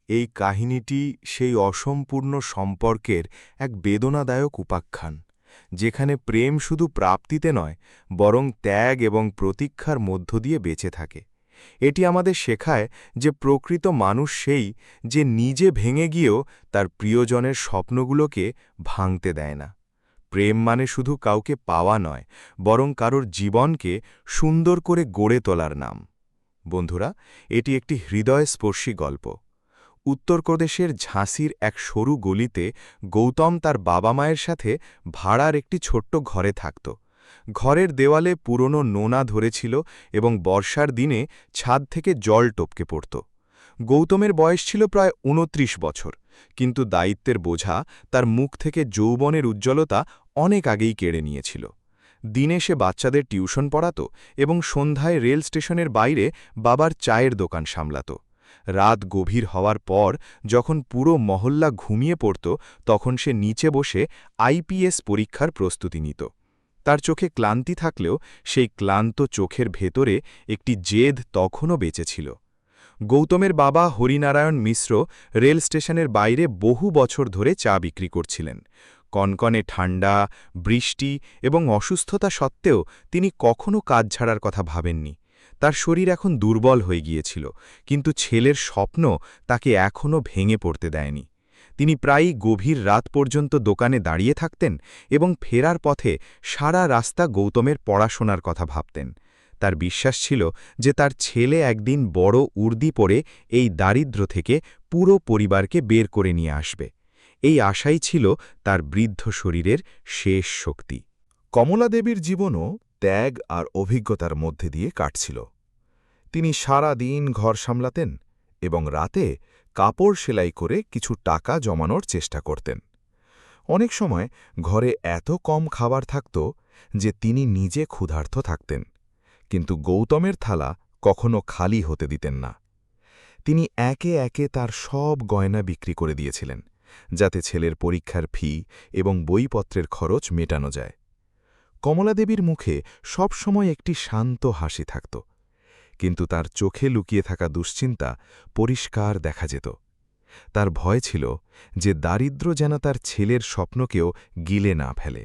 এই কাহিনীটি সেই অসম্পূর্ণ সম্পর্কের এক বেদনাদায়ক উপাখ্যান, যেখানে প্রেম শুধু প্রাপ্তিতে নয়, বরং ত্যাগ এবং প্রতীক্ষার মধ্য দিয়ে বেঁচে থাকে। এটি আমাদের শেখায় যে প্রকৃত মানুষ সেই যে নিজে ভেঙে গিয়েও তার প্রিয়জনের স্বপ্নগুলোকে ভাঙতে দেয় না। প্রেম মানে শুধু কাউকে পাওয়া নয়, বরং কারোর জীবনকে সুন্দর করে গড়ে তোলার নাম। বন্ধুরা, এটি একটি হৃদয়স্পর্শী গল্প। উত্তরপ্রদেশের ঝাঁসির এক সরু গলিতে গৌতম তার বাবা মায়ের সাথে ভাড়ার একটি ছোট্ট ঘরে থাকত। ঘরের দেওয়ালে পুরনো নোনা ধরেছিল এবং বর্ষার দিনে ছাদ থেকে জল টপকে পড়ত। গৌতমের বয়স ছিল প্রায় ২৯ বছর, কিন্তু দায়িত্বের বোঝা তার মুখ থেকে যৌবনের উজ্জ্বলতা অনেক আগেই কেড়ে নিয়েছিল। দিনে সে বাচ্চাদের টিউশন পড়াত এবং সন্ধ্যায় রেল স্টেশনের বাইরে বাবার চায়ের দোকান সামলাত। রাত গভীর হওয়ার পর যখন পুরো মহল্লা ঘুমিয়ে পড়ত, তখন সে নিচে বসে আইপিএস পরীক্ষার প্রস্তুতি নিত। তার চোখে ক্লান্তি থাকলেও সেই ক্লান্ত চোখের ভেতরে একটি জেদ তখনও বেঁচেছিল। গৌতমের বাবা হরিনারায়ণ মিশ্র রেল স্টেশনের বাইরে বহু বছর ধরে চা বিক্রি করছিলেন। কনকনে ঠান্ডা, বৃষ্টি এবং অসুস্থতা সত্ত্বেও তিনি কখনও কাজ ছাড়ার কথা ভাবেননি। তার শরীর এখন দুর্বল হয়ে গিয়েছিল, কিন্তু ছেলের স্বপ্ন তাকে এখনও ভেঙে পড়তে দেয়নি। তিনি প্রায়ই গভীর রাত পর্যন্ত দোকানে দাঁড়িয়ে থাকতেন এবং ফেরার পথে সারা রাস্তা গৌতমের পড়াশোনার কথা ভাবতেন। তার বিশ্বাস ছিল যে তার ছেলে একদিন বড় উর্দি পরে এই দারিদ্র্য থেকে পুরো পরিবারকে বের করে নিয়ে আসবে। এই আশাই ছিল তার বৃদ্ধ শরীরের শেষ শক্তি। কমলা দেবীর জীবনও ত্যাগ আর অভিজ্ঞতার মধ্যে দিয়ে কাটছিল। তিনি সারা দিন ঘর সামলাতেন এবং রাতে কাপড় সেলাই করে কিছু টাকা জমানোর চেষ্টা করতেন। অনেক সময় ঘরে এত কম খাবার থাকত যে তিনি নিজে ক্ষুধার্ত থাকতেন, কিন্তু গৌতমের থালা কখনো খালি হতে দিতেন না। তিনি একে একে তার সব গয়না বিক্রি করে দিয়েছিলেন, যাতে ছেলের পরীক্ষার ফি এবং বইপত্রের খরচ মেটানো যায়। কমলাদেবীর মুখে সবসময় একটি শান্ত হাসি থাকত, কিন্তু তার চোখে লুকিয়ে থাকা দুশ্চিন্তা পরিষ্কার দেখা যেত। তার ভয় ছিল যে দারিদ্র্য যেন তার ছেলের স্বপ্নকেও গিলে না ফেলে।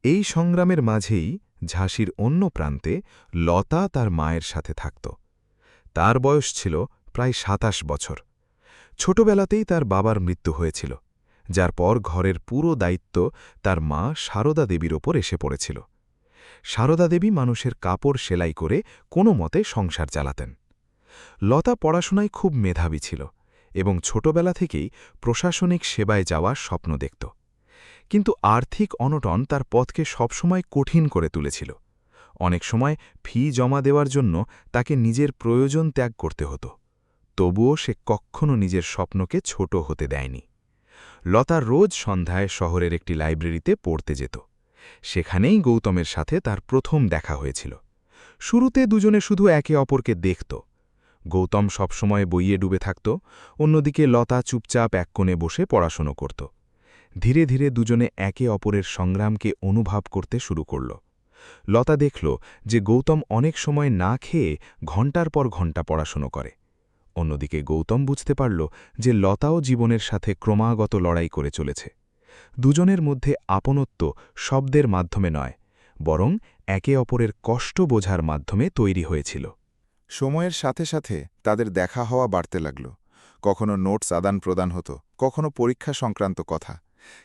এই সংগ্রামের মাঝেই ঝাঁসির অন্য প্রান্তে লতা তার মায়ের সাথে থাকত। তার বয়স ছিল প্রায় ২৭ বছর। ছোটবেলাতেই তার বাবার মৃত্যু হয়েছিল, যার পর ঘরের পুরো দায়িত্ব তার মা সারদা দেবীর ওপর এসে পড়েছিল। সারদা দেবী মানুষের কাপড় সেলাই করে কোনো মতে সংসার চালাতেন। লতা পড়াশোনায় খুব মেধাবী ছিল এবং ছোটবেলা থেকেই প্রশাসনিক সেবায় যাওয়ার স্বপ্ন দেখত। কিন্তু আর্থিক অনটন তার পথকে সবসময় কঠিন করে তুলেছিল। অনেক সময় ফি জমা দেওয়ার জন্য তাকে নিজের প্রয়োজন ত্যাগ করতে হতো। তবুও সে কখনো নিজের স্বপ্নকে ছোট হতে দেয়নি। লতা রোজ সন্ধ্যায় শহরের একটি লাইব্রেরিতে পড়তে যেত। সেখানেই গৌতমের সাথে তার প্রথম দেখা হয়েছিল। শুরুতে দুজনে শুধু একে অপরকে দেখত। গৌতম সবসময় বইয়ে ডুবে থাকত, অন্যদিকে লতা চুপচাপ এক কোণে বসে পড়াশোনা করত। ধীরে ধীরে দুজনে একে অপরের সংগ্রামকে অনুভব করতে শুরু করল। লতা দেখল যে গৌতম অনেক সময় না খেয়ে ঘণ্টার পর ঘণ্টা পড়াশোনা করে। অন্যদিকে গৌতম বুঝতে পারল যে লতাও জীবনের সাথে ক্রমাগত লড়াই করে চলেছে। দুজনের মধ্যে আপনত্ব শব্দের মাধ্যমে নয়, বরং একে অপরের কষ্ট বোঝার মাধ্যমে তৈরি হয়েছিল। সময়ের সাথে সাথে তাদের দেখা হওয়া বাড়তে লাগল। কখনো নোটস আদান প্রদান হতো, কখনো পরীক্ষা সংক্রান্ত কথা।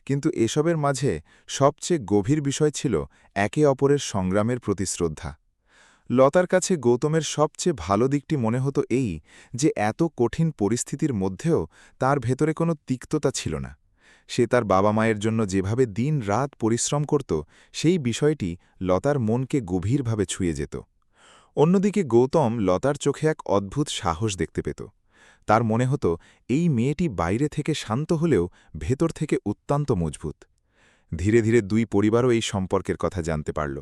কিন্তু এসবের মাঝে সবচেয়ে গভীর বিষয় ছিল একে অপরের সংগ্রামের প্রতি শ্রদ্ধা। লতার কাছে গৌতমের সবচেয়ে ভালো দিকটি মনে হতো এই যে এত কঠিন পরিস্থিতির মধ্যেও তার ভেতরে কোনো তিক্ততা ছিল না। সে তার বাবা মায়ের জন্য যেভাবে দিন রাত পরিশ্রম করত, সেই বিষয়টি লতার মনকে গভীরভাবে ছুঁয়ে যেত। অন্যদিকে গৌতম লতার চোখে এক অদ্ভুত সাহস দেখতে পেত। তার মনে হতো এই মেয়েটি বাইরে থেকে শান্ত হলেও ভেতর থেকে অত্যন্ত মজবুত। ধীরে ধীরে দুই পরিবারও এই সম্পর্কের কথা জানতে পারল।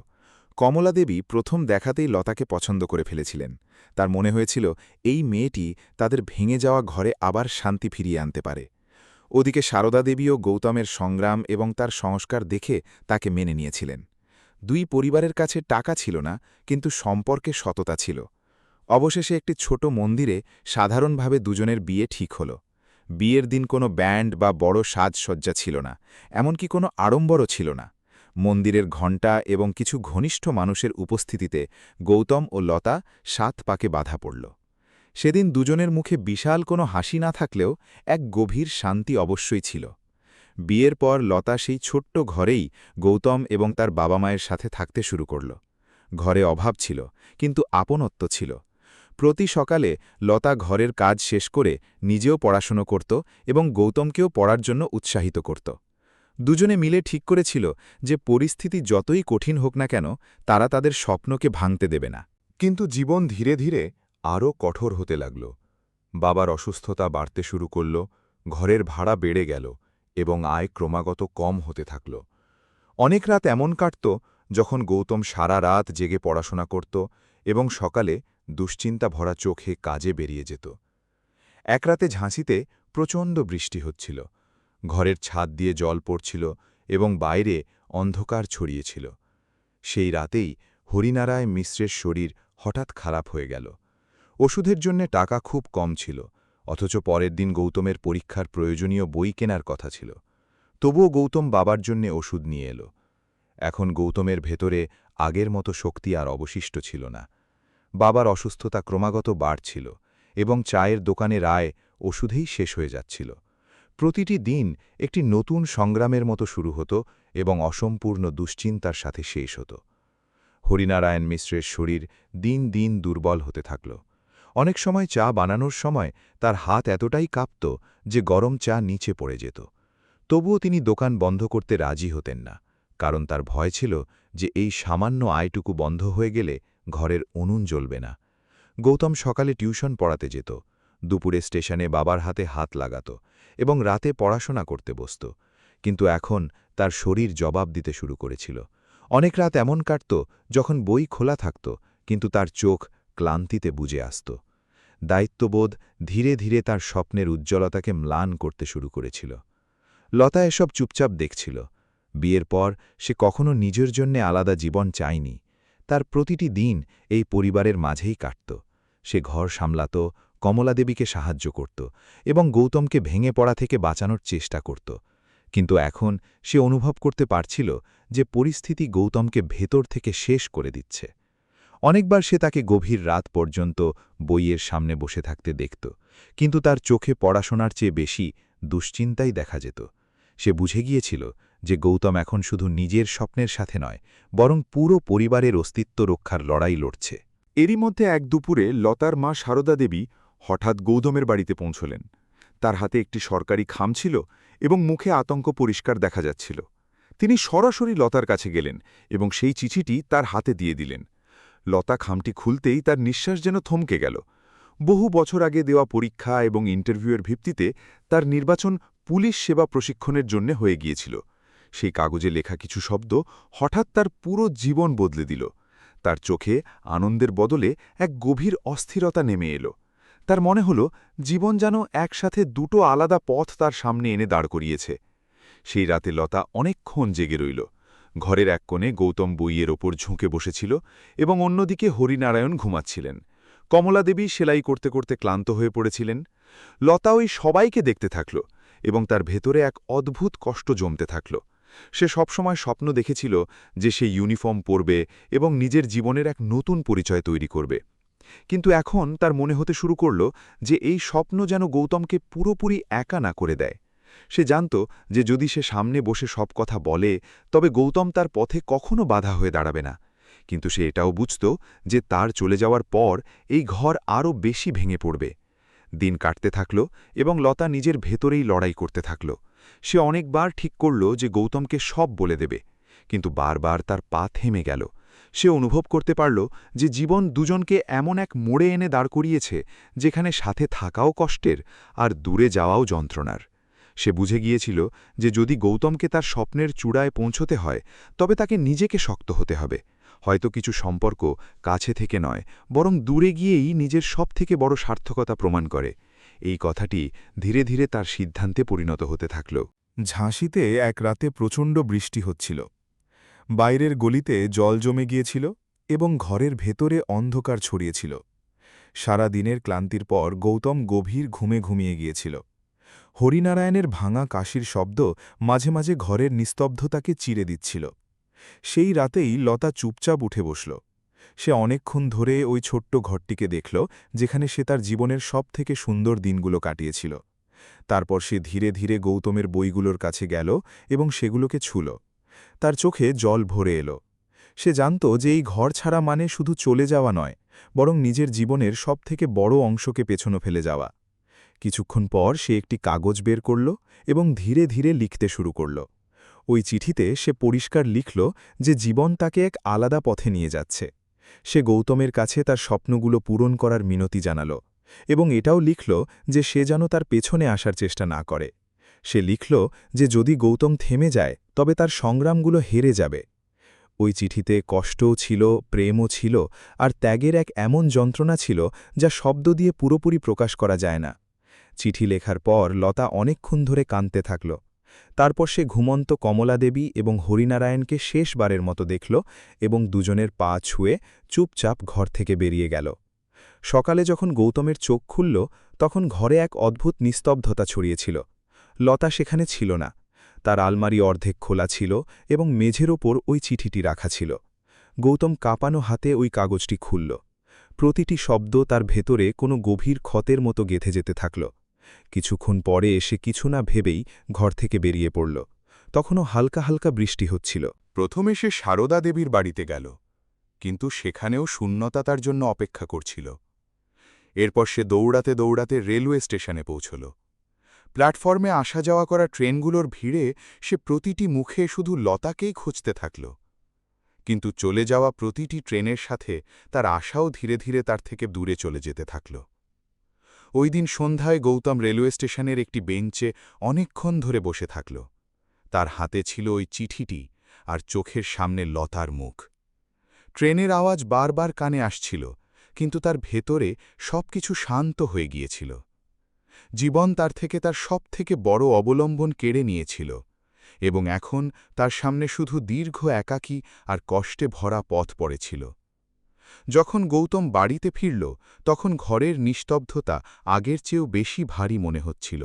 কমলা দেবী প্রথম দেখাতেই লতাকে পছন্দ করে ফেলেছিলেন। তার মনে হয়েছিল এই মেয়েটি তাদের ভেঙে যাওয়া ঘরে আবার শান্তি ফিরিয়ে আনতে পারে। ওদিকে সারদা দেবীও গৌতমের সংগ্রাম এবং তার সংস্কার দেখে তাকে মেনে নিয়েছিলেন। দুই পরিবারের কাছে টাকা ছিল না, কিন্তু সম্পর্কে সততা ছিল। অবশেষে একটি ছোট মন্দিরে সাধারণভাবে দুজনের বিয়ে ঠিক হল। বিয়ের দিন কোনো ব্যান্ড বা বড় সাজসজ্জা ছিল না, এমনকি কোনো আড়ম্বরও ছিল না। মন্দিরের ঘণ্টা এবং কিছু ঘনিষ্ঠ মানুষের উপস্থিতিতে গৌতম ও লতা 7 পাকে বাধা পড়ল। সেদিন দুজনের মুখে বিশাল কোনো হাসি না থাকলেও এক গভীর শান্তি অবশ্যই ছিল। বিয়ের পর লতা সেই ছোট্ট ঘরেই গৌতম এবং তার বাবা মায়ের সাথে থাকতে শুরু করল। ঘরে অভাব ছিল, কিন্তু আপনত্ব ছিল। প্রতি সকালে লতা ঘরের কাজ শেষ করে নিজেও পড়াশুনো করত এবং গৌতমকেও পড়ার জন্য উৎসাহিত করত। দুজনে মিলে ঠিক করেছিল যে পরিস্থিতি যতই কঠিন হোক না কেন, তারা তাদের স্বপ্নকে ভাঙতে দেবে না। কিন্তু জীবন ধীরে ধীরে আরও কঠোর হতে লাগল। বাবার অসুস্থতা বাড়তে শুরু করল, ঘরের ভাড়া বেড়ে গেল এবং আয় ক্রমাগত কম হতে থাকল। অনেক রাত এমন কাটত যখন গৌতম সারা রাত জেগে পড়াশোনা করত এবং সকালে দুশ্চিন্তা ভরা চোখে কাজে বেরিয়ে যেত। এক রাতে ঝাঁসিতে প্রচণ্ড বৃষ্টি হচ্ছিল। ঘরের ছাদ দিয়ে জল পড়ছিল এবং বাইরে অন্ধকার ছড়িয়েছিল। সেই রাতেই হরিনারায়ণ মিশ্রের শরীর হঠাৎ খারাপ হয়ে গেল। ওষুধের জন্যে টাকা খুব কম ছিল, অথচ পরের দিন গৌতমের পরীক্ষার প্রয়োজনীয় বই কেনার কথা ছিল। তবুও গৌতম বাবার জন্যে ওষুধ নিয়ে এলো। এখন গৌতমের ভেতরে আগের মতো শক্তি আর অবশিষ্ট ছিল না। বাবার অসুস্থতা ক্রমাগত বাড়ছিল এবং চায়ের দোকানের আয় ওষুধেই শেষ হয়ে যাচ্ছিল। প্রতিটি দিন একটি নতুন সংগ্রামের মতো শুরু হতো এবং অসম্পূর্ণ দুশ্চিন্তার সাথে শেষ হতো। হরিনারায়ণ মিশ্রের শরীর দিন দিন দুর্বল হতে থাকল। অনেক সময় চা বানানোর সময় তার হাত এতটাই কাঁপত যে গরম চা নিচে পড়ে যেত। তবুও তিনি দোকান বন্ধ করতে রাজি হতেন না, কারণ তার ভয় ছিল যে এই সামান্য আয়টুকু বন্ধ হয়ে গেলে ঘরের উনুন জ্বলবে না। গৌতম সকালে টিউশন পড়াতে যেত, দুপুরে স্টেশনে বাবার হাতে হাত লাগাত এবং রাতে পড়াশোনা করতে বসত। কিন্তু এখন তার শরীর জবাব দিতে শুরু করেছিল। অনেক রাত এমন কাটত যখন বই খোলা থাকত, কিন্তু তার চোখ ক্লান্তিতে বুজে আসত। দায়িত্ববোধ ধীরে ধীরে তার স্বপ্নের উজ্জ্বলতাকে ম্লান করতে শুরু করেছিল। লতা এসব চুপচাপ দেখছিল। বিয়ের পর সে কখনো নিজের জন্যে আলাদা জীবন চায়নি। তার প্রতিটি দিন এই পরিবারের মাঝেই কাটত। সে ঘর সামলাত, কমলাদেবীকে সাহায্য করত এবং গৌতমকে ভেঙে পড়া থেকে বাঁচানোর চেষ্টা করত। কিন্তু এখন সে অনুভব করতে পারছিল যে পরিস্থিতি গৌতমকে ভেতর থেকে শেষ করে দিচ্ছে। অনেকবার সে তাকে গভীর রাত পর্যন্ত বইয়ের সামনে বসে থাকতে দেখত, কিন্তু তার চোখে পড়াশোনার চেয়ে বেশি দুশ্চিন্তাই দেখা যেত। সে বুঝে গিয়েছিল যে গৌতম এখন শুধু নিজের স্বপ্নের সাথে নয়, বরং পুরো পরিবারের অস্তিত্ব রক্ষার লড়াই লড়ছে। এরই মধ্যে এক দুপুরে লতার মা সারদা দেবী হঠাৎ গৌতমের বাড়িতে পৌঁছলেন। তার হাতে একটি সরকারি খাম ছিল এবং মুখে আতঙ্ক পরিষ্কার দেখা যাচ্ছিল। তিনি সরাসরি লতার কাছে গেলেন এবং সেই চিঠিটি তার হাতে দিয়ে দিলেন। লতা খামটি খুলতেই তার নিঃশ্বাস যেন থমকে গেল। বহু বছর আগে দেওয়া পরীক্ষা এবং ইন্টারভিউয়ের ভিত্তিতে তার নির্বাচন পুলিশ সেবা প্রশিক্ষণের জন্য হয়ে গিয়েছিল। সেই কাগজে লেখা কিছু শব্দ হঠাৎ তার পুরো জীবন বদলে দিল। তার চোখে আনন্দের বদলে এক গভীর অস্থিরতা নেমে এলো। তার মনে হল জীবন যেন একসাথে দুটো আলাদা পথ তার সামনে এনে দাঁড় করিয়েছে। সেই রাতে লতা অনেকক্ষণ জেগে রইল। ঘরের এক কোণে গৌতম বইয়ের ওপর ঝুঁকে বসেছিল এবং অন্যদিকে হরিনারায়ণ ঘুমাচ্ছিলেন। কমলাদেবী সেলাই করতে করতে ক্লান্ত হয়ে পড়েছিলেন। লতা ওই সবাইকে দেখতে থাকল এবং তার ভেতরে এক অদ্ভুত কষ্ট জমতে থাকল। সে সবসময় স্বপ্ন দেখেছিল যে সে ইউনিফর্ম পরবে এবং নিজের জীবনের এক নতুন পরিচয় তৈরি করবে। কিন্তু এখন তার মনে হতে শুরু করল যে এই স্বপ্ন যেন গৌতমকে পুরোপুরি একা না করে দেয়। সে জানত যে যদি সে সামনে বসে সব কথা বলে, তবে গৌতম তার পথে কখনো বাধা হয়ে দাঁড়াবে না। কিন্তু সে এটাও বুঝত যে তার চলে যাওয়ার পর এই ঘর আরও বেশি ভেঙে পড়বে। দিন কাটতে থাকল এবং লতা নিজের ভেতরেই লড়াই করতে থাকল। সে অনেকবার ঠিক করল যে গৌতমকে সব বলে দেবে, কিন্তু বারবার তার পা থেমে গেল। সে অনুভব করতে পারল যে জীবন দুজনকে এমন এক মোড়ে এনে দাঁড় করিয়েছে যেখানে সাথে থাকাও কষ্টের আর দূরে যাওয়াও যন্ত্রণার। সে বুঝে গিয়েছিল যে যদি গৌতমকে তার স্বপ্নের চূড়ায় পৌঁছতে হয়, তবে তাকে নিজেকে শক্ত হতে হবে। হয়তো কিছু সম্পর্ক কাছে থেকে নয়, বরং দূরে গিয়েই নিজের সবথেকে বড় সার্থকতা প্রমাণ করে। এই কথাটি ধীরে ধীরে তার সিদ্ধান্তে পরিণত হতে থাকল। ঝাঁসিতে এক রাতে প্রচণ্ড বৃষ্টি হচ্ছিল। বাইরের গলিতে জল জমে গিয়েছিল এবং ঘরের ভেতরে অন্ধকার ছড়িয়েছিল। সারা দিনের ক্লান্তির পর গৌতম গভীর ঘুমে ঘুমিয়ে গিয়েছিল। হরিনারায়ণের ভাঙা কাশির শব্দ মাঝে মাঝে ঘরের নিস্তব্ধতাকে চিরে দিচ্ছিল। সেই রাতেই লতা চুপচাপ উঠে বসল। সে অনেকক্ষণ ধরে ওই ছোট্ট ঘরটিকে দেখল, যেখানে সে তার জীবনের সবথেকে সুন্দর দিনগুলো কাটিয়েছিল। তারপর সে ধীরে ধীরে গৌতমের বইগুলোর কাছে গেল এবং সেগুলোকে ছুল। তার চোখে জল ভরে এলো। সে জানত যে এই ঘর ছাড়া মানে শুধু চলে যাওয়া নয়, বরং নিজের জীবনের সবথেকে বড় অংশকে পেছনে ফেলে যাওয়া। কিছুক্ষণ পর সে একটি কাগজ বের করল এবং ধীরে ধীরে লিখতে শুরু করল। ওই চিঠিতে সে পরিষ্কার লিখল যে জীবন তাকে এক আলাদা পথে নিয়ে যাচ্ছে। সে গৌতমের কাছে তার স্বপ্নগুলো পূরণ করার মিনতি জানাল এবং এটাও লিখল যে সে যেন তার পেছনে আসার চেষ্টা না করে। সে লিখল যে যদি গৌতম থেমে যায় তবে তার সংগ্রামগুলো হেরে যাবে। ওই চিঠিতে কষ্টও ছিল, প্রেমও ছিল, আর ত্যাগের এক এমন যন্ত্রণা ছিল যা শব্দ দিয়ে পুরোপুরি প্রকাশ করা যায় না। চিঠি লেখার পর লতা অনেকক্ষণ ধরে কাঁদতে থাকল। তারপর সে ঘুমন্ত কমলাদেবী এবং হরিনারায়ণকে শেষবারের মতো দেখল এবং দুজনের পা ছুঁয়ে চুপচাপ ঘর থেকে বেরিয়ে গেল। সকালে যখন গৌতমের চোখ খুলল, তখন ঘরে এক অদ্ভুত নিস্তব্ধতা ছড়িয়েছিল। লতা সেখানে ছিল না। তার আলমারি অর্ধেক খোলা ছিল এবং মেঝের ওপর ওই চিঠিটি রাখা ছিল। গৌতম কাঁপানো হাতে ওই কাগজটি খুলল। প্রতিটি শব্দ তার ভেতরে কোনো গভীর ক্ষতের মতো গেঁথে যেতে থাকল। কিছুক্ষণ পরে এসে কিছু না ভেবেই ঘর থেকে বেরিয়ে পড়ল। তখনও হালকা হালকা বৃষ্টি হচ্ছিল। প্রথমে সে সারদা দেবীর বাড়িতে গেল, কিন্তু সেখানেও শূন্যতা তার জন্য অপেক্ষা করছিল। এরপর সে দৌড়াতে দৌড়াতে রেলওয়ে স্টেশনে পৌঁছল। প্ল্যাটফর্মে আসা যাওয়া করা ট্রেনগুলোর ভিড়ে সে প্রতিটি মুখে শুধু লতাকেই খুঁজতে থাকল। কিন্তু চলে যাওয়া প্রতিটি ট্রেনের সাথে তার আশাও ধীরে ধীরে তার থেকে দূরে চলে যেতে থাকল। ওই দিন সন্ধ্যায় গৌতম রেলওয়ে স্টেশনের একটি বেঞ্চে অনেকক্ষণ ধরে বসে থাকল। তার হাতে ছিল ওই চিঠিটি আর চোখের সামনে লতার মুখ। ট্রেনের আওয়াজ বারবার কানে আসছিল, কিন্তু তার ভেতরে সবকিছু শান্ত হয়ে গিয়েছিল। জীবন তার থেকে তার সবথেকে বড় অবলম্বন কেড়ে নিয়েছিল এবং এখন তার সামনে শুধু দীর্ঘ একাকী আর কষ্টে ভরা পথ পড়েছিল। যখন গৌতম বাড়িতে ফিরল, তখন ঘরের নিস্তব্ধতা আগের চেয়েও বেশি ভারী মনে হচ্ছিল।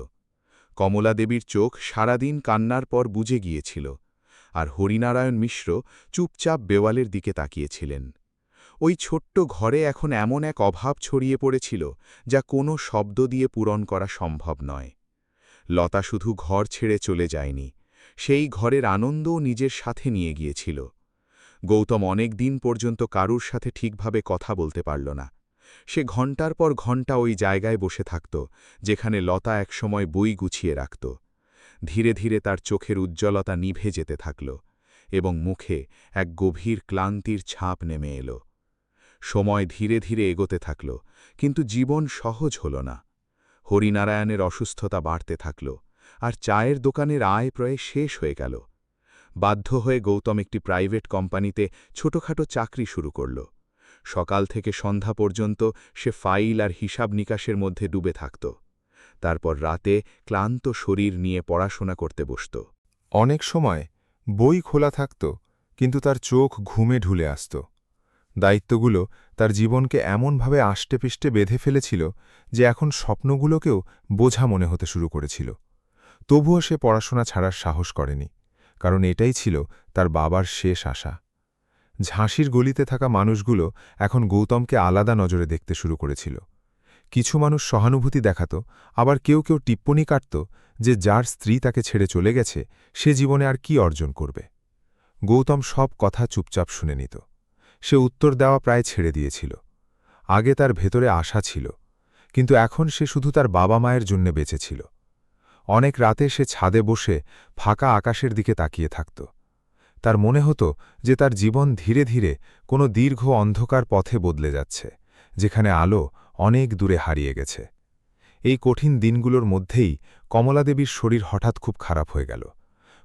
কমলা দেবীর চোখ সারাদিন কান্নার পর বুজে গিয়েছিল, আর হরিনারায়ণ মিশ্র চুপচাপ দেওয়ালের দিকে তাকিয়েছিলেন। ওই ছোট্ট ঘরে এখন এমন এক অভাব ছড়িয়ে পড়েছিল যা কোনো শব্দ দিয়ে পূরণ করা সম্ভব নয়। লতা শুধু ঘর ছেড়ে চলে যায়নি, সেই ঘরের আনন্দও নিজের সাথে নিয়ে গিয়েছিল। গৌতম অনেক দিন পর্যন্ত কারুর সাথে ঠিকভাবে কথা বলতে পারল না। সে ঘণ্টার পর ঘণ্টা ওই জায়গায় বসে থাকত, যেখানে লতা একসময় বই গুছিয়ে রাখত। ধীরে ধীরে তার চোখের উজ্জ্বলতা নিভে যেতে থাকল এবং মুখে এক গভীর ক্লান্তির ছাপ নেমে এলো। সময় ধীরে ধীরে এগোতে থাকল, কিন্তু জীবন সহজ হল না। হরিনারায়ণের অসুস্থতা বাড়তে থাকল, আর চায়ের দোকানের আয় প্রায় শেষ হয়ে গেল। বাধ্য হয়ে গৌতম একটি প্রাইভেট কোম্পানিতে ছোটখাটো চাকরি শুরু করল। সকাল থেকে সন্ধ্যা পর্যন্ত সে ফাইল আর হিসাব নিকাশের মধ্যে ডুবে থাকত। তারপর রাতে ক্লান্ত শরীর নিয়ে পড়াশোনা করতে বসত। অনেক সময় বই খোলা থাকত, কিন্তু তার চোখ ঘুমে ঢুলে আসত। দায়িত্বগুলো তার জীবনকে এমনভাবে আষ্টেপৃষ্টে বেঁধে ফেলেছিল যে এখন স্বপ্নগুলোকেও বোঝা মনে হতে শুরু করেছিল। তবুও সে পড়াশোনা ছাড়ার সাহস করেনি, কারণ এটাই ছিল তার বাবার শেষ আশা। ঝাঁসির গলিতে থাকা মানুষগুলো এখন গৌতমকে আলাদা নজরে দেখতে শুরু করেছিল। কিছু মানুষ সহানুভূতি দেখাত, আবার কেউ কেউ টিপ্পনী কাটত যে যার স্ত্রী তাকে ছেড়ে চলে গেছে সে জীবনে আর কি অর্জন করবে। গৌতম সব কথা চুপচাপ শুনে নিত। সে উত্তর দেওয়া প্রায় ছেড়ে দিয়েছিল। আগে তার ভেতরে আশা ছিল, কিন্তু এখন সে শুধু তার বাবা মায়ের জন্য বেঁচেছিল। অনেক রাতে সে ছাদে বসে ফাঁকা আকাশের দিকে তাকিয়ে থাকত। তার মনে হতো যে তার জীবন ধীরে ধীরে কোনো দীর্ঘ অন্ধকার পথে বদলে যাচ্ছে, যেখানে আলো অনেক দূরে হারিয়ে গেছে। এই কঠিন দিনগুলোর মধ্যেই কমলাদেবীর শরীর হঠাৎ খুব খারাপ হয়ে গেল।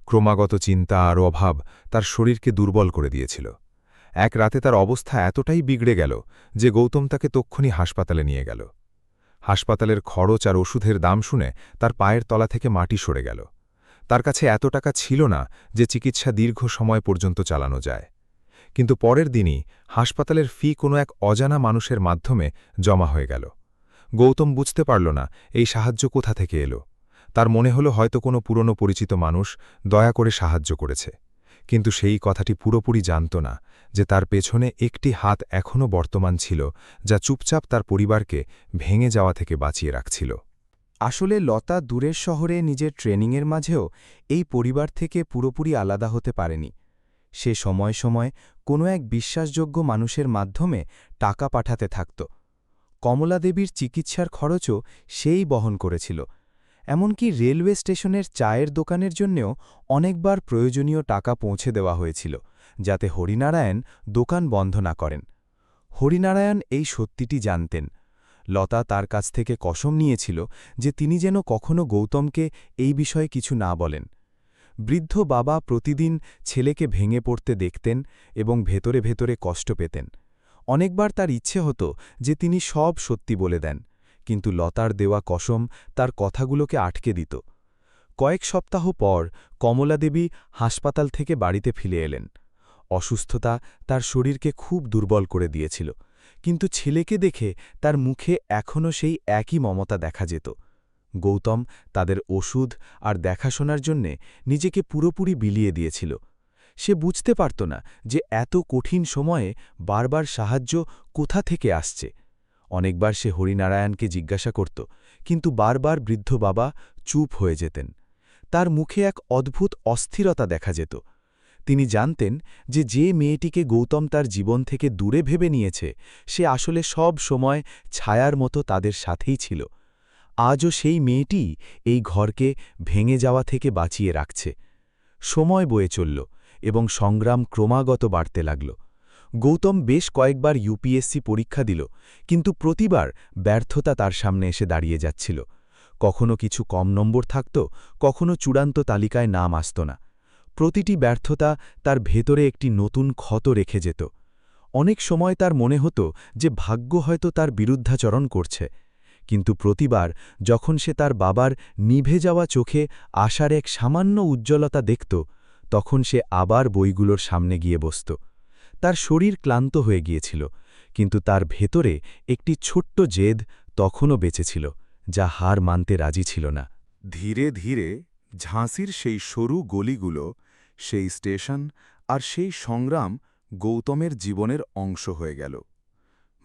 ক্রমাগত চিন্তা আর অভাব তার শরীরকে দুর্বল করে দিয়েছিল। এক রাতে তার অবস্থা এতটাই বিগড়ে গেল যে গৌতম তাকে তক্ষুনি হাসপাতালে নিয়ে গেল। হাসপাতালের খরচ আর ওষুধের দাম শুনে তার পায়ের তলা থেকে মাটি সরে গেল। তার কাছে এত টাকা ছিল না যে চিকিৎসা দীর্ঘ সময় পর্যন্ত চালানো যায়। কিন্তু পরের দিনই হাসপাতালের ফি কোনো এক অজানা মানুষের মাধ্যমে জমা হয়ে গেল। গৌতম বুঝতে পারল না এই সাহায্য কোথা থেকে এলো। তার মনে হলো হয়তো কোনো পুরনো পরিচিত মানুষ দয়া করে সাহায্য করেছে, কিন্তু সেই কথাটি পুরোপুরি জানত না যে তার পেছনে একটি হাত এখনও বর্তমান ছিল, যা চুপচাপ তার পরিবারকে ভেঙে যাওয়া থেকে বাঁচিয়ে রাখছিল। আসলে লতা দূরের শহরে নিজের ট্রেনিংয়ের মাঝেও এই পরিবার থেকে পুরোপুরি আলাদা হতে পারেনি। সে সময় সময় কোনো এক বিশ্বাসযোগ্য মানুষের মাধ্যমে টাকা পাঠাতে থাকত। কমলা দেবীর চিকিৎসার খরচও সেই বহন করেছিল। এমনকি রেলওয়ে স্টেশনের চায়ের দোকানের জন্যেও অনেকবার প্রয়োজনীয় টাকা পৌঁছে দেওয়া হয়েছিল, যাতে হরিনারায়ণ দোকান বন্ধ না করেন। হরিনারায়ণ এই সত্যিটি জানতেন। লতা তার কাছ থেকে কসম নিয়েছিল যে তিনি যেন কখনো গৌতমকে এই বিষয়ে কিছু না বলেন। বৃদ্ধ বাবা প্রতিদিন ছেলেকে ভেঙে পড়তে দেখতেন এবং ভেতরে ভেতরে কষ্ট পেতেন। অনেকবার তার ইচ্ছে হতো যে তিনি সব সত্যি বলে দেন, কিন্তু লতার দেওয়া কসম তার কথাগুলোকে আটকে দিত। কয়েক সপ্তাহ পর কমলা দেবী হাসপাতাল থেকে বাড়িতে ফিরে এলেন। অসুস্থতা তার শরীরকে খুব দুর্বল করে দিয়েছিল, কিন্তু ছেলেকে দেখে তার মুখে এখনও সেই একই মমতা দেখা যেত। গৌতম তাদের ওষুধ আর দেখাশোনার জন্যে নিজেকে পুরোপুরি বিলিয়ে দিয়েছিল। সে বুঝতে পারত না যে এত কঠিন সময়ে বারবার সাহায্য কোথা থেকে আসছে। অনেকবার সে হরিনারায়ণকে জিজ্ঞাসা করত, কিন্তু বারবার বৃদ্ধ বাবা চুপ হয়ে যেতেন। তার মুখে এক অদ্ভুত অস্থিরতা দেখা যেত। তিনি জানতেন যে মেয়েটিকে গৌতম তার জীবন থেকে দূরে ভেবে নিয়েছে, সে আসলে সব সময় ছায়ার মতো তাদের সাথেই ছিল। আজও সেই মেয়েটি এই ঘরকে ভেঙে যাওয়া থেকে বাঁচিয়ে রাখছে। সময় বয়ে চলল এবং সংগ্রাম ক্রমাগত বাড়তে লাগল। গৌতম বেশ কয়েকবার ইউপিএসসি পরীক্ষা দিল, কিন্তু প্রতিবার ব্যর্থতা তার সামনে এসে দাঁড়িয়ে যাচ্ছিল। কখনো কিছু কম নম্বর থাকত, কখনো চূড়ান্ত তালিকায় নাম আসত না। প্রতিটি ব্যর্থতা তার ভেতরে একটি নতুন ক্ষত রেখে যেত। অনেক সময় তার মনে হতো যে ভাগ্য হয়তো তার বিরুদ্ধাচরণ করছে, কিন্তু প্রতিবার যখন সে তার বাবার নিভে যাওয়া চোখে আশার এক সামান্য উজ্জ্বলতা দেখত, তখন সে আবার বইগুলোর সামনে গিয়ে বসত। তার শরীর ক্লান্ত হয়ে গিয়েছিল, কিন্তু তার ভেতরে একটি ছোট্ট জেদ তখনও বেঁচেছিল, যা হার মানতে রাজি ছিল না। ধীরে ধীরে ঝাঁসির সেই সরু গলিগুলো, সেই স্টেশন আর সেই সংগ্রাম গৌতমের জীবনের অংশ হয়ে গেল।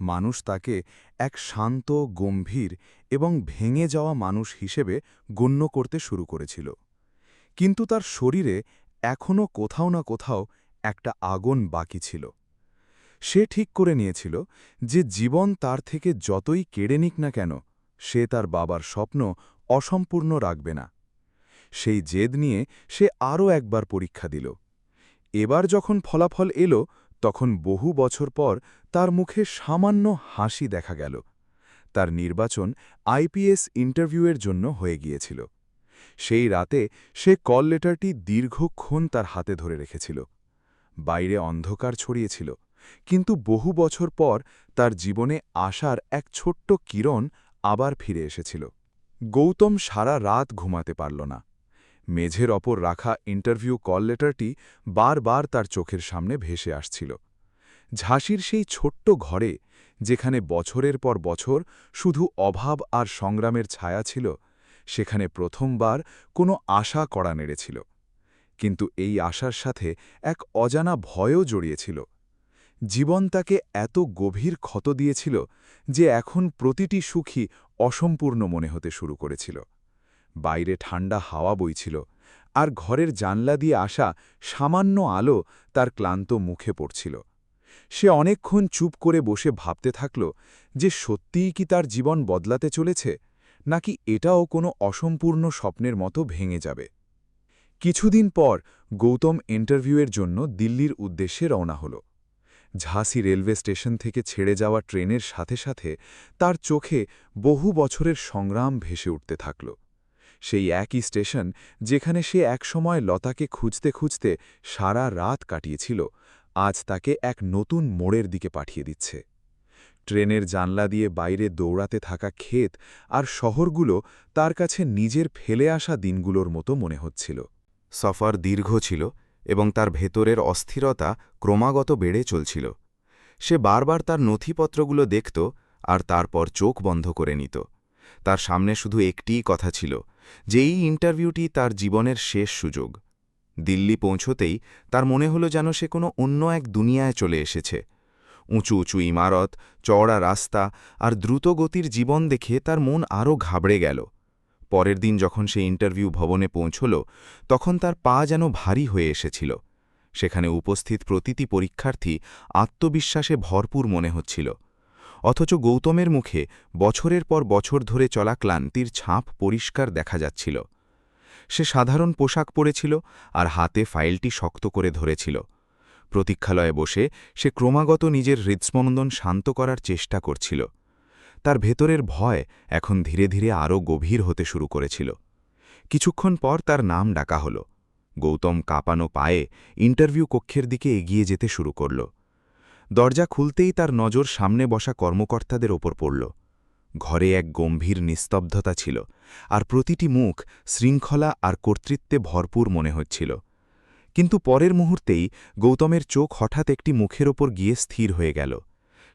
মানুষ তাকে এক শান্ত, গম্ভীর এবং ভেঙে যাওয়া মানুষ হিসেবে গণ্য করতে শুরু করেছিল। কিন্তু তার শরীরে এখনও কোথাও না কোথাও একটা আগুন বাকি ছিল। সে ঠিক করে নিয়েছিল যে জীবন তার থেকে যতই কেড়ে নিক না কেন, সে তার বাবার স্বপ্ন অসম্পূর্ণ রাখবে না। সেই জেদ নিয়ে সে আরও একবার পরীক্ষা দিল। এবার যখন ফলাফল এলো, তখন বহু বছর পর তার মুখে সামান্য হাসি দেখা গেল। তার নির্বাচন আইপিএস ইন্টারভিউয়ের জন্য হয়ে গিয়েছিল। সেই রাতে সে কল লেটারটি দীর্ঘক্ষণ তার হাতে ধরে রেখেছিল। বাইরে অন্ধকার ছড়িয়েছিল, কিন্তু বহু বছর পর তার জীবনে আশার এক ছোট্ট কিরণ আবার ফিরে এসেছিল। গৌতম সারা রাত ঘুমাতে পারল না। মেঝের ওপর রাখা ইন্টারভিউ কল লেটারটি বারবার তার চোখের সামনে ভেসে আসছিল। ঝাঁসির সেই ছোট্ট ঘরে, যেখানে বছরের পর বছর শুধু অভাব আর সংগ্রামের ছায়া ছিল, সেখানে প্রথমবার কোনো আশা কড়া নেড়েছিল। কিন্তু এই আশার সাথে এক অজানা ভয়ও জড়িয়েছিল। জীবন তাকে এত গভীর ক্ষত দিয়েছিল যে এখন প্রতিটি সুখই অসম্পূর্ণ মনে হতে শুরু করেছিল। বাইরে ঠান্ডা হাওয়া বইছিল, আর ঘরের জানলা দিয়ে আসা সামান্য আলো তার ক্লান্ত মুখে পড়ছিল। সে অনেকক্ষণ চুপ করে বসে ভাবতে থাকল যে সত্যিই কি তার জীবন বদলাতে চলেছে, নাকি এটাও কোনো অসম্পূর্ণ স্বপ্নের মতো ভেঙে যাবে। কিছুদিন পর গৌতম ইন্টারভিউয়ের জন্য দিল্লির উদ্দেশ্যে রওনা হল। ঝাঁসি রেলওয়ে স্টেশন থেকে ছেড়ে যাওয়া ট্রেনের সাথে সাথে তার চোখে বহু বছরের সংগ্রাম ভেসে উঠতে থাকল। সেই একই স্টেশন যেখানে সে একসময় লতাকে খুঁজতে খুঁজতে সারা রাত কাটিয়েছিল, আজ তাকে এক নতুন মোড়ের দিকে পাঠিয়ে দিচ্ছে। ট্রেনের জানলা দিয়ে বাইরে দৌড়াতে থাকা ক্ষেত আর শহরগুলো তার কাছে নিজের ফেলে আসা দিনগুলোর মতো মনে হচ্ছিল। সফর দীর্ঘ ছিল, এবং তার ভেতরের অস্থিরতা ক্রমাগত বেড়ে চলছিল। সে বারবার তার নথিপত্রগুলো দেখত আর তারপর চোখ বন্ধ করে নিত। তার সামনে শুধু একটিই কথা ছিল, যে এই ইন্টারভিউটি তার জীবনের শেষ সুযোগ। দিল্লি পৌঁছতেই তার মনে হলো যেন সে কোনো অন্য এক দুনিয়ায় চলে এসেছে। উঁচু উঁচু ইমারত, চওড়া রাস্তা আর দ্রুতগতির জীবন দেখে তার মন আরও ঘাবড়ে গেল। পরের দিন যখন সে ইন্টারভিউ ভবনে পৌঁছল, তখন তার পা যেন ভারী হয়ে এসেছিল। সেখানে উপস্থিত প্রতিটি পরীক্ষার্থী আত্মবিশ্বাসে ভরপুর মনে হচ্ছিল, অথচ গৌতমের মুখে বছরের পর বছর ধরে চলা ক্লান্তির ছাপ পরিষ্কার দেখা যাচ্ছিল। সে সাধারণ পোশাক পরেছিল আর হাতে ফাইলটি শক্ত করে ধরেছিল। প্রতীক্ষালয়ে বসে সে ক্রমাগত নিজের হৃদস্পন্দন শান্ত করার চেষ্টা করছিল। তার ভেতরের ভয় এখন ধীরে ধীরে আরও গভীর হতে শুরু করেছিল। কিছুক্ষণ পর তার নাম ডাকা হল। গৌতম কাঁপানো পায়ে ইন্টারভিউ কক্ষের দিকে এগিয়ে যেতে শুরু করল। দরজা খুলতেই তার নজর সামনে বসা কর্মকর্তাদের ওপর পড়ল। ঘরে এক গম্ভীর নিস্তব্ধতা ছিল, আর প্রতিটি মুখ শৃঙ্খলা আর কর্তৃত্বে ভরপুর মনে হচ্ছিল। কিন্তু পরের মুহূর্তেই গৌতমের চোখ হঠাৎ একটি মুখের ওপর গিয়ে স্থির হয়ে গেল।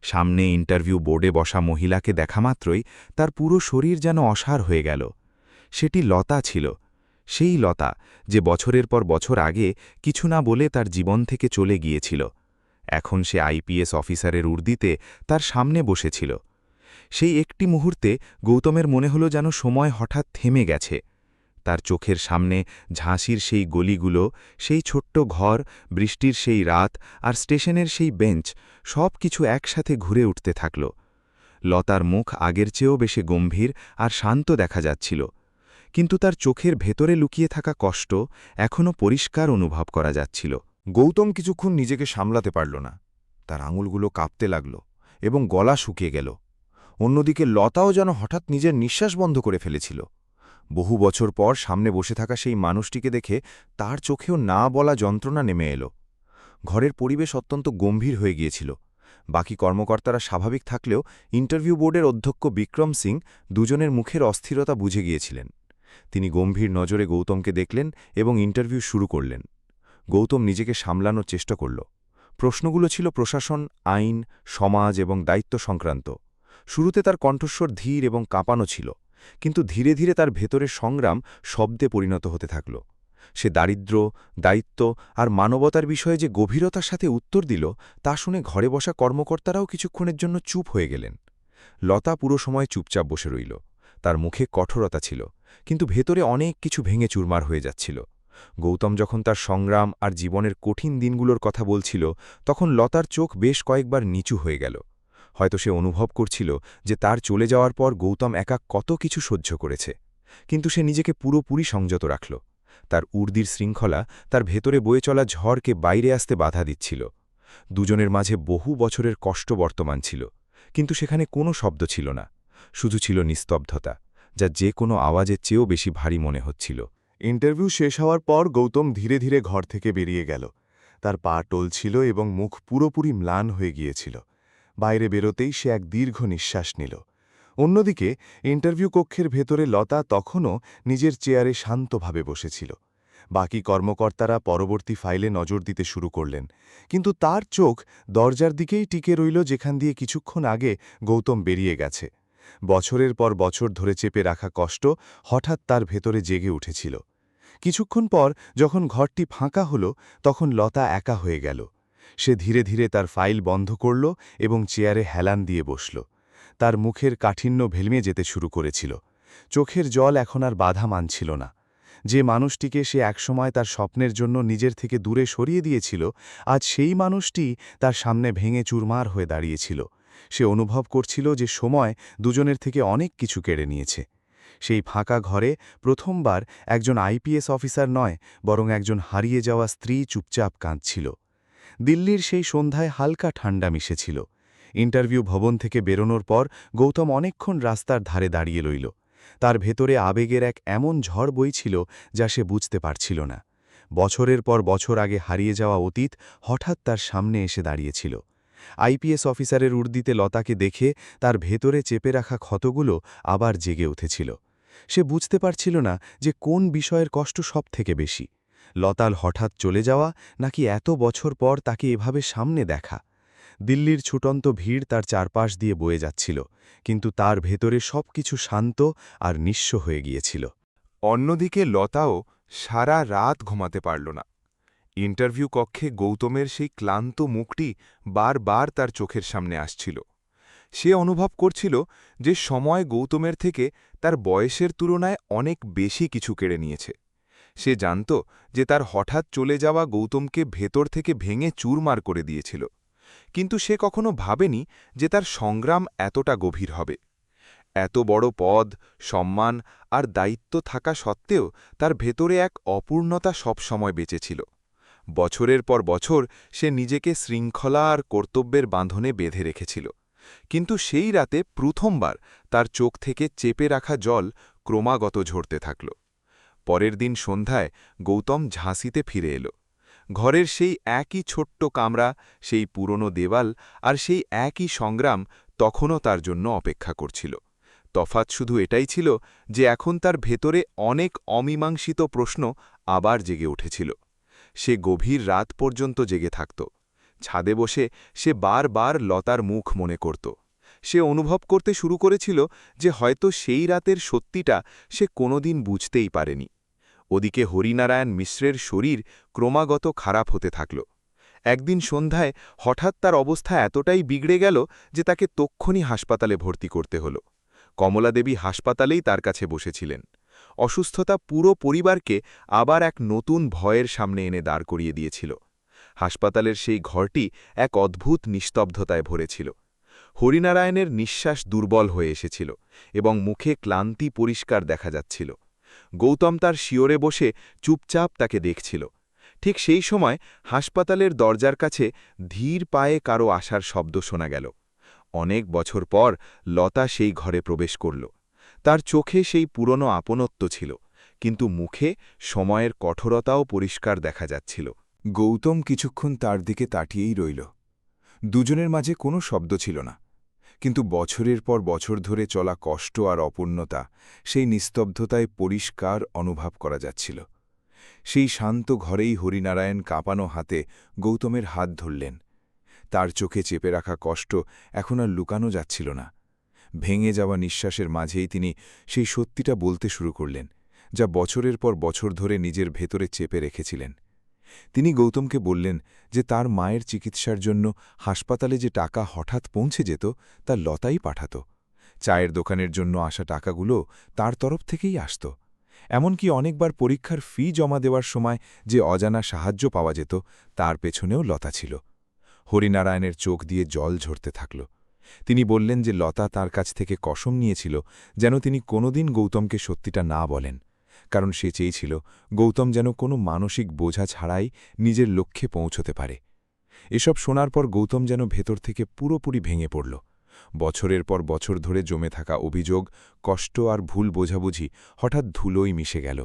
সামনে ইন্টারভিউ বোর্ডে বসা মহিলাকে দেখামাত্রই তার পুরো শরীর যেন অসাড় হয়ে গেল। সেটি লতা ছিল, সেই লতা যে বছরের পর বছর আগে কিছু না বলে তার জীবন থেকে চলে গিয়েছিল। এখন সে আইপিএস অফিসারের উর্দিতে তার সামনে বসেছিল। সেই একটি মুহূর্তে গৌতমের মনে হল যেন সময় হঠাৎ থেমে গেছে। তার চোখের সামনে ঝাঁসির সেই গলিগুলো, সেই ছোট্ট ঘর, বৃষ্টির সেই রাত আর স্টেশনের সেই বেঞ্চ, সব কিছু একসাথে ঘুরে উঠতে থাকল। লতার মুখ আগের চেয়েও বেশি গম্ভীর আর শান্ত দেখা যাচ্ছিল, কিন্তু তার চোখের ভেতরে লুকিয়ে থাকা কষ্ট এখনও পরিষ্কার অনুভব করা যাচ্ছিল। গৌতম কিছুক্ষণ নিজেকে সামলাতে পারল না। তার আঙুলগুলো কাঁপতে লাগল এবং গলা শুকিয়ে গেল। অন্যদিকে লতাও যেন হঠাৎ নিজের নিঃশ্বাস বন্ধ করে ফেলেছিল। বহু বছর পর সামনে বসে থাকা সেই মানুষটিকে দেখে তার চোখেও না বলা যন্ত্রণা নেমে এলো। ঘরের পরিবেশ অত্যন্ত গম্ভীর হয়ে গিয়েছিল। বাকি কর্মকর্তারা স্বাভাবিক থাকলেও ইন্টারভিউ বোর্ডের অধ্যক্ষ বিক্রম সিং দুজনের মুখের অস্থিরতা বুঝে গিয়েছিলেন। তিনি গম্ভীর নজরে গৌতমকে দেখলেন এবং ইন্টারভিউ শুরু করলেন। গৌতম নিজেকে সামলানোর চেষ্টা করল। প্রশ্নগুলো ছিল প্রশাসন, আইন, সমাজ এবং দায়িত্ব সংক্রান্ত। শুরুতে তার কণ্ঠস্বর ধীর এবং কাঁপানো ছিল, কিন্তু ধীরে ধীরে তার ভেতরের সংগ্রাম শব্দে পরিণত হতে থাকল। সে দারিদ্র্য, দায়িত্ব আর মানবতার বিষয়ে যে গভীরতার সাথে উত্তর দিল, তা শুনে ঘরে বসা কর্মকর্তারাও কিছুক্ষণের জন্য চুপ হয়ে গেলেন। লতা পুরো সময় চুপচাপ বসে রইল। তার মুখে কঠোরতা ছিল, কিন্তু ভেতরে অনেক কিছু ভেঙে চুরমার হয়ে যাচ্ছিল। গৌতম যখন তার সংগ্রাম আর জীবনের কঠিন দিনগুলোর কথা বলছিল, তখন লতার চোখ বেশ কয়েকবার নিচু হয়ে গেল। হয়তো সে অনুভব করছিল যে তার চলে যাওয়ার পর গৌতম একা কত কিছু সহ্য করেছে, কিন্তু সে নিজেকে পুরোপুরি সংযত রাখল। তার উর্দির শৃঙ্খলা তার ভেতরে বয়ে চলা ঝড়কে বাইরে আসতে বাধা দিচ্ছিল। দুজনের মাঝে বহু বছরের কষ্ট বর্তমান ছিল, কিন্তু সেখানে কোনো শব্দ ছিল না, শুধু ছিল নিস্তব্ধতা, যা যে কোনো আওয়াজের চেয়েও বেশি ভারী মনে হচ্ছিল। ইন্টারভিউ শেষ হওয়ার পর গৌতম ধীরে ধীরে ঘর থেকে বেরিয়ে গেল। তার পা টলছিল এবং মুখ পুরোপুরি ম্লান হয়ে গিয়েছিল। বাইরে বেরোতেই সে এক দীর্ঘ নিঃশ্বাস নিল। অন্যদিকে ইন্টারভিউ কক্ষের ভেতরে লতা তখনও নিজের চেয়ারে শান্তভাবে বসেছিল। বাকি কর্মকর্তারা পরবর্তী ফাইলে নজর দিতে শুরু করলেন, কিন্তু তার চোখ দরজার দিকেই টিকে রইল, যেখান দিয়ে কিছুক্ষণ আগে গৌতম বেরিয়ে গেছে। বছরের পর বছর ধরে চেপে রাখা কষ্ট হঠাৎ তার ভেতরে জেগে উঠেছিল। কিছুক্ষণ পর যখন ঘরটি ফাঁকা হল, তখন লতা একা হয়ে গেল। সে ধীরে ধীরে তার ফাইল বন্ধ করল এবং চেয়ারে হেলান দিয়ে বসল। তার মুখের কাঠিন্য ভেলমে যেতে শুরু করেছিল। চোখের জল এখন আর বাধা মানছিল না। যে মানুষটিকে সে একসময় তার স্বপ্নের জন্য নিজের থেকে দূরে সরিয়ে দিয়েছিল, আজ সেই মানুষটি তার সামনে ভেঙে চুরমার হয়ে দাঁড়িয়েছিল। সে অনুভব করছিল যে সময় দুজনের থেকে অনেক কিছু কেড়ে নিয়েছে। সেই ফাঁকা ঘরে প্রথমবার একজন আইপিএস অফিসার নয়, বরং একজন হারিয়ে যাওয়া স্ত্রী চুপচাপ কাঁদছিল। দিল্লির সেই সন্ধ্যায় হালকা ঠান্ডা মিশেছিল। ইন্টারভিউ ভবন থেকে বেরোনোর পর গৌতম অনেকক্ষণ রাস্তার ধারে দাঁড়িয়ে রইল। তার ভেতরে আবেগের এক এমন ঝড় বইছিল যা সে বুঝতে পারছিল না। বছরের পর বছর আগে হারিয়ে যাওয়া অতীত হঠাৎ তার সামনে এসে দাঁড়িয়েছিল। আইপিএস অফিসারের উর্দিতে লতাকে দেখে তার ভেতরে চেপে রাখা ক্ষতগুলো আবার জেগে উঠেছিল। সে বুঝতে পারছিল না যে কোন বিষয়ের কষ্ট সব থেকে বেশি, লতাল হঠাৎ চলে যাওয়া নাকি এত বছর পর তাকে এভাবে সামনে দেখা। দিল্লির ছুটন্ত ভিড় তার চারপাশ দিয়ে বয়ে যাচ্ছিল, কিন্তু তার ভেতরে সবকিছু শান্ত আর নিঃস্ব হয়ে গিয়েছিল। অন্যদিকে লতাও সারা রাত ঘুমাতে পারল না। ইন্টারভিউ কক্ষে গৌতমের সেই ক্লান্ত মুখটি বারবার তার চোখের সামনে আসছিল। সে অনুভব করছিল যে সময় গৌতমের থেকে তার বয়সের তুলনায় অনেক বেশি কিছু কেড়ে নিয়েছে। সে জানত যে তার হঠাৎ চলে যাওয়া গৌতমকে ভেতর থেকে ভেঙে চুরমার করে দিয়েছিল, কিন্তু সে কখনো ভাবেনি যে তার সংগ্রাম এতটা গভীর হবে। এত বড় পদ, সম্মান আর দায়িত্ব থাকা সত্ত্বেও তার ভেতরে এক অপূর্ণতা সবসময় বেঁচেছিল। বছরের পর বছর সে নিজেকে শৃঙ্খলা আর কর্তব্যের বাঁধনে বেঁধে রেখেছিল, কিন্তু সেই রাতে প্রথমবার তার চোখ থেকে চেপে রাখা জল ক্রমাগত ঝরতে থাকল। পরের দিন সন্ধ্যায় গৌতম ঝাঁসিতে ফিরে এল। ঘরের সেই একই ছোট্ট কামরা, সেই পুরনো দেওয়াল আর সেই একই সংগ্রাম তখনও তার জন্য অপেক্ষা করছিল। তফাৎ শুধু এটাই ছিল যে এখন তার ভেতরে অনেক অমীমাংসিত প্রশ্ন আবার জেগে উঠেছিল। সে গভীর রাত পর্যন্ত জেগে থাকত। ছাদে বসে সে বারবার লতার মুখ মনে করত। সে অনুভব করতে শুরু করেছিল যে হয়তো সেই রাতের সত্যিটা সে কোনোদিন বুঝতেই পারেনি। ওদিকে হরিনারায়ণ মিশ্রের শরীর ক্রমাগত খারাপ হতে থাকল। একদিন সন্ধ্যায় হঠাৎ তার অবস্থা এতটাই বিগড়ে গেল যে তাকে তক্ষুনি হাসপাতালে ভর্তি করতে হল। কমলাদেবী হাসপাতালেই তার কাছে বসেছিলেন। অসুস্থতা পুরো পরিবারকে আবার এক নতুন ভয়ের সামনে এনে দাঁড় করিয়ে দিয়েছিল। হাসপাতালের সেই ঘরটি এক অদ্ভুত নিস্তব্ধতায় ভরেছিল। হরিনারায়ণের নিঃশ্বাস দুর্বল হয়ে এসেছিল এবং মুখে ক্লান্তি পরিষ্কার দেখা যাচ্ছিল। গৌতম তার শিওরে বসে চুপচাপ তাকে দেখছিল। ঠিক সেই সময় হাসপাতালের দরজার কাছে ধীর পায়ে কারো আসার শব্দ শোনা গেল। অনেক বছর পর লতা সেই ঘরে প্রবেশ করল। তার চোখে সেই পুরনো আপনত্ব ছিল, কিন্তু মুখে সময়ের কঠোরতাও পরিষ্কার দেখা যাচ্ছিল। গৌতম কিছুক্ষণ তার দিকে তাকিয়েই রইল। দুজনের মাঝে কোনো শব্দ ছিল না, কিন্তু বছরের পর বছর ধরে চলা কষ্ট আর অপূর্ণতা সেই নিস্তব্ধতায় পরিষ্কার অনুভব করা যাচ্ছিল। সেই শান্ত ঘরেই হরিনারায়ণ কাঁপানো হাতে গৌতমের হাত ধরলেন। তার চোখে চেপে রাখা কষ্ট এখন আর লুকানো যাচ্ছিল না। ভেঙে যাওয়া নিঃশ্বাসের মাঝেই তিনি সেই সত্যিটা বলতে শুরু করলেন, যা বছরের পর বছর ধরে নিজের ভেতরে চেপে রেখেছিলেন। তিনি গৌতমকে বললেন যে তার মায়ের চিকিৎসার জন্য হাসপাতালে যে টাকা হঠাৎ পৌঁছে যেত তা লতাই পাঠাত। চায়ের দোকানের জন্য আসা টাকাগুলো তার তরফ থেকেই আসত। এমনকি অনেকবার পরীক্ষার ফি জমা দেওয়ার সময় যে অজানা সাহায্য পাওয়া যেত তার পেছনেও লতা ছিল। হরিনারায়ণের চোখ দিয়ে জল ঝরতে থাকল। তিনি বললেন যে লতা তার কাছ থেকে কসম নিয়েছিল যেন তিনি কোনোদিন গৌতমকে সত্যিটা না বলেন, কারণ সে চেয়েছিল গৌতম যেন কোনো মানসিক বোঝা ছাড়াই নিজের লক্ষ্যে পৌঁছতে পারে। এসব শোনার পর গৌতম যেন ভেতর থেকে পুরোপুরি ভেঙে পড়ল। বছরের পর বছর ধরে জমে থাকা অভিযোগ, কষ্ট আর ভুল বোঝাবুঝি হঠাৎ ধুলোই মিশে গেল।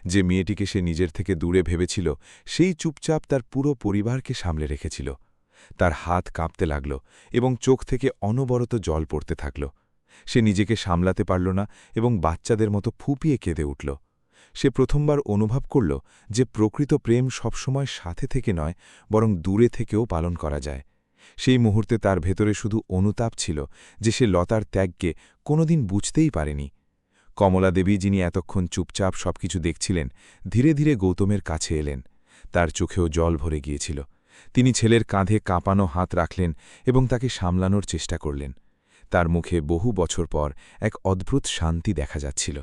যে মেয়েটিকে সে নিজের থেকে দূরে ভেবেছিল সেই চুপচাপ তার পুরো পরিবারকে সামলে রেখেছিল। তার হাত কাঁপতে লাগল এবং চোখ থেকে অনবরত জল পড়তে থাকল। সে নিজেকে সামলাতে পারল না এবং বাচ্চাদের মতো ফুপিয়ে কেঁদে উঠল। সে প্রথমবার অনুভব করল যে প্রকৃত প্রেম সবসময় সাথে থেকে নয়, বরং দূরে থেকেও পালন করা যায়। সেই মুহূর্তে তার ভেতরে শুধু অনুতাপ ছিল যে সে লতার ত্যাগকে কোনোদিন বুঝতেই পারেনি। কমলাদেবী, যিনি এতক্ষণ চুপচাপ সবকিছু দেখছিলেন, ধীরে ধীরে গৌতমের কাছে এলেন। তার চোখেও জল ভরে গিয়েছিল। তিনি ছেলের কাঁধে কাঁপানো হাত রাখলেন এবং তাকে সামলানোর চেষ্টা করলেন। তার মুখে বহু বছর পর এক অদ্ভুত শান্তি দেখা যাচ্ছিল।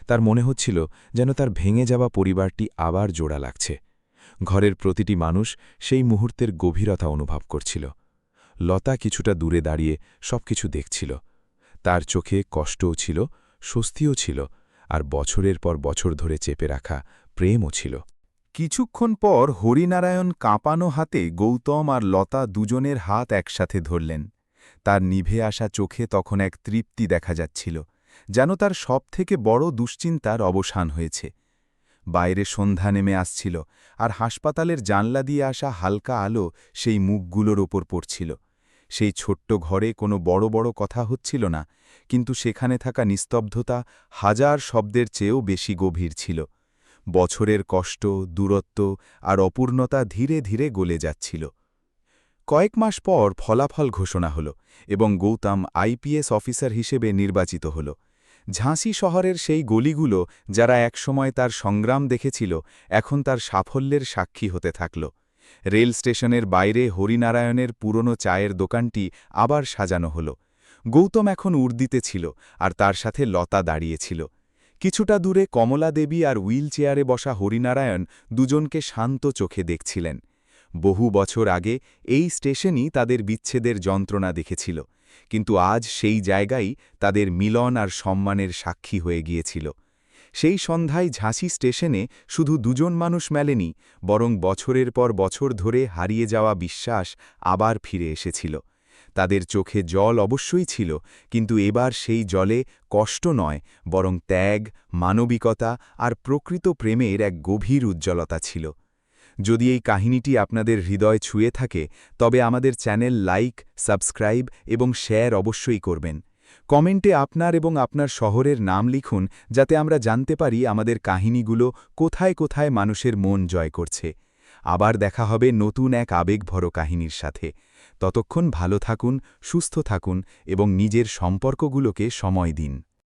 তার মনে হচ্ছিল যেন তার ভেঙে যাওয়া পরিবারটি আবার জোড়া লাগছে। ঘরের প্রতিটি মানুষ সেই মুহূর্তের গভীরতা অনুভব করছিল। লতা কিছুটা দূরে দাঁড়িয়ে সবকিছু দেখছিল। তার চোখে কষ্টও ছিল, স্বস্তিও ছিল, আর বছরের পর বছর ধরে চেপে রাখা প্রেমও ছিল। কিছুক্ষণ পর হরিনারায়ণ কাঁপানো হাতে গৌতম আর লতা দুজনের হাত একসাথে ধরলেন। তার নিভে আসা চোখে তখন এক তৃপ্তি দেখা যাচ্ছিল, যেন তার সবথেকে বড় দুশ্চিন্তার অবসান হয়েছে। বাইরে সন্ধ্যা নেমে আসছিল, আর হাসপাতালের জানলা দিয়ে আসা হালকা আলো সেই মুখগুলোর ওপর পড়ছিল। সেই ছোট্ট ঘরে কোনো বড় বড় কথা হচ্ছিল না, কিন্তু সেখানে থাকা নিস্তব্ধতা হাজার শব্দের চেয়েও বেশি গভীর ছিল। বছরের কষ্ট, দূরত্ব আর অপূর্ণতা ধীরে ধীরে গলে যাচ্ছিল। কয়েক মাস পর ফলাফল ঘোষণা হল এবং গৌতম আইপিএস অফিসার হিসেবে নির্বাচিত হল। ঝাঁসি শহরের সেই গলিগুলো যারা একসময় তার সংগ্রাম দেখেছিল, এখন তার সাফল্যের সাক্ষী হতে থাকল। রেল স্টেশনের বাইরে হরিনারায়ণের পুরনো চায়ের দোকানটি আবার সাজানো হল। গৌতম এখন উর্দিতে ছিল আর তার সাথে লতা দাঁড়িয়েছিল। কিছুটা দূরে কমলা দেবী আর হুইল চেয়ারে বসা হরিনারায়ণ দুজনকে শান্ত চোখে দেখছিলেন। বহু বছর আগে এই স্টেশনই তাদের বিচ্ছেদের যন্ত্রণা দেখেছিল, কিন্তু আজ সেই জায়গাই তাদের মিলন আর সম্মানের সাক্ষী হয়ে গিয়েছিল। সেই সন্ধ্যায় ঝাঁসি স্টেশনে শুধু দুজন মানুষ মেলেনি, বরং বছরের পর বছর ধরে হারিয়ে যাওয়া বিশ্বাস আবার ফিরে এসেছিল। তাদের চোখে জল অবশ্যই ছিল, কিন্তু এবার সেই জলে কষ্ট নয়, বরং ত্যাগ, মানবিকতা আর প্রকৃত প্রেমের এক গভীর উজ্জ্বলতা ছিল। যদি এই কাহিনীটি আপনাদের হৃদয় ছুঁয়ে থাকে, তবে আমাদের চ্যানেল লাইক, সাবস্ক্রাইব এবং শেয়ার অবশ্যই করবেন। কমেন্টে আপনার এবং আপনার শহরের নাম লিখুন, যাতে আমরা জানতে পারি আমাদের কাহিনীগুলো কোথায় কোথায় মানুষের মন জয় করছে। আবার দেখা হবে নতুন এক আবেগভরা কাহিনীর সাথে। ততক্ষণ ভালো থাকুন, সুস্থ থাকুন এবং নিজের সম্পর্কগুলোকে সময় দিন।